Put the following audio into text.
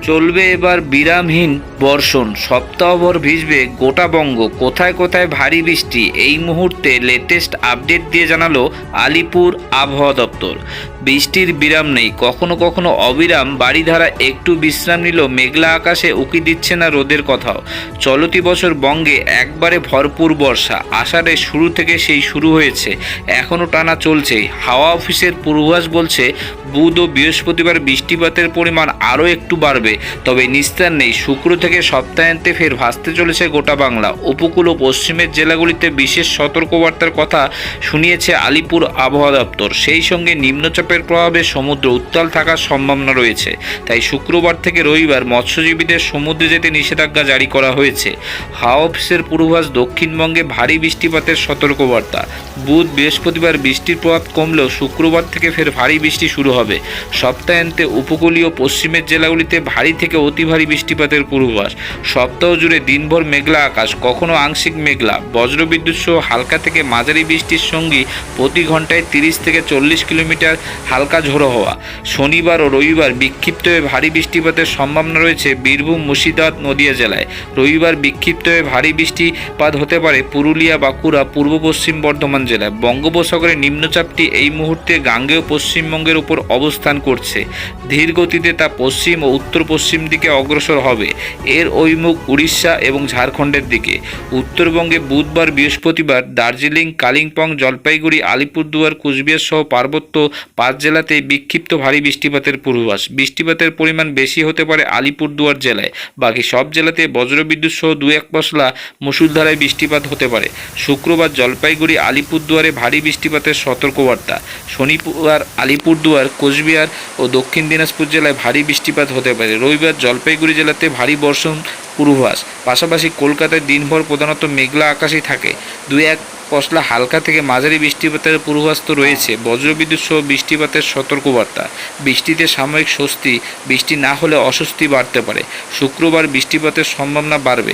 চলবে এবার বিরামহীন বর্ষণ, সপ্তাহভর ভিজবে গোটা বঙ্গ, কোথায় কোথায় ভারী বৃষ্টি। এই মুহূর্তে লেটেস্ট আপডেট দিয়ে জানালো আলিপুর আবহাওয়া দপ্তর। বৃষ্টির বিরাম নেই, কখনো কখনো অবিরাম বাড়িধারা, একটু বিশ্রাম নিলেও মেঘলা আকাশে উকি দিচ্ছে না রোদের কথাও। চলতি বছর বঙ্গে একবারে ভরপুর বর্ষা, আষাঢ়ের শুরু থেকে সেই শুরু হয়েছে, এখনও টানা চলছেই। হাওয়া অফিসের পূর্বাভাস বলছে বুধ ও বৃহস্পতিবার বৃষ্টিপাতের পরিমাণ আরও একটু বাড়বে, তবে নিস্তার নেই। শুক্র থেকে সপ্তাহান্তে ফের ভাসতে চলেছে গোটা বাংলা। উপকূল ও পশ্চিমের জেলাগুলিতে বিশেষ সতর্কবার্তার কথা শুনিয়েছে আলিপুর আবহাওয়া দপ্তর। সেই সঙ্গে নিম্নচাপের প্রভাবে সমুদ্র উত্তাল থাকার সম্ভাবনা রয়েছে, তাই শুক্রবার থেকে রবিবার মৎস্যজীবীদের সমুদ্রে যেতে নিষেধাজ্ঞা জারি করা হয়েছে। হাওয়া অফিসের পূর্বাভাস দক্ষিণবঙ্গে ভারী বৃষ্টিপাতের সতর্কবার্তা। বুধ বৃহস্পতিবার বৃষ্টির প্রভাব কমলেও শুক্রবার থেকে ফের ভারী বৃষ্টি শুরু হবে। সপ্তাহান্তে উপকূলীয় পশ্চিমের জেলাগুলিতে ভারী থেকে অতি ভারী বৃষ্টিপাতের পূর্বাভাস। সপ্তাহ জুড়ে দিনভর মেঘলা আকাশ, কখনো আংশিক মেঘলা, বজ্রবিদ্যুৎ সহ হালকা থেকে মাঝারি বৃষ্টির সঙ্গে প্রতি ঘন্টায় 30 থেকে 40 কিলোমিটার হালকা ঝোড়ো হওয়া। শনিবার ও রবিবার বিক্ষিপ্ত হয়ে ভারী বৃষ্টিপাতের সম্ভাবনা রয়েছে বীরভূম, মুর্শিদাবাদ, নদিয়া জেলায়। রবিবার বিক্ষিপ্ত হয়ে ভারী বৃষ্টিপাত হতে পারে পুরুলিয়া, বাঁকুড়া, পূর্ব পশ্চিম বর্ধমান জেলায়। বঙ্গোপসাগরের নিম্নচাপটি এই মুহূর্তে গাঙ্গেয় পশ্চিমবঙ্গের উপর অবস্থান করছে। ধীর গতিতে তা পশ্চিম ও উত্তর পশ্চিম দিকে অগ্রসর হবে। এর অভিমুখ উড়িষ্যা এবং ঝাড়খণ্ডের দিকে। উত্তরবঙ্গে বুধবার বৃহস্পতিবার দার্জিলিং, কালিম্পং, জলপাইগুড়ি, আলিপুরদুয়ার, কুচবিহার সহ পার্বত্য 5 জেলাতে বিক্ষিপ্ত ভারী বৃষ্টিপাতের পূর্বাভাস। বৃষ্টিপাতের পরিমাণ বেশি হতে পারে আলিপুরদুয়ার জেলায়, বাকি সব জেলাতে বজ্রবিদ্যুৎ সহ 2-1 পশলা মুষলধারায় বৃষ্টিপাত হতে পারে। শুক্রবার জলপাইগুড়ি, আলিপুরদুয়ারে ভারী বৃষ্টিপাতের সতর্কবার্তা। শনিবার আলিপুরদুয়ার, কোচবিহার ও দক্ষিণ দিনাজপুর জেলায় ভারী বৃষ্টিপাত হতে পারে। রবিবার জলপাইগুড়ি জেলাতে ভারী বর্ষণ পূর্বাভাস। পাশাপাশি কলকাতায় দিনভর প্রধানত মেঘলা আকাশই থাকে। 2-1 পশলা হালকা থেকে মাঝারি বৃষ্টিপাতের পূর্বাভাস তো রয়েছে। বজ্রবিদ্যুৎ সহ বৃষ্টিপাতের সতর্কবার্তা। বৃষ্টিতে সাময়িক স্বস্তি, বৃষ্টি না হলে অস্বস্তি বাড়তে পারে। শুক্রবার বৃষ্টিপাতের সম্ভাবনা বাড়বে।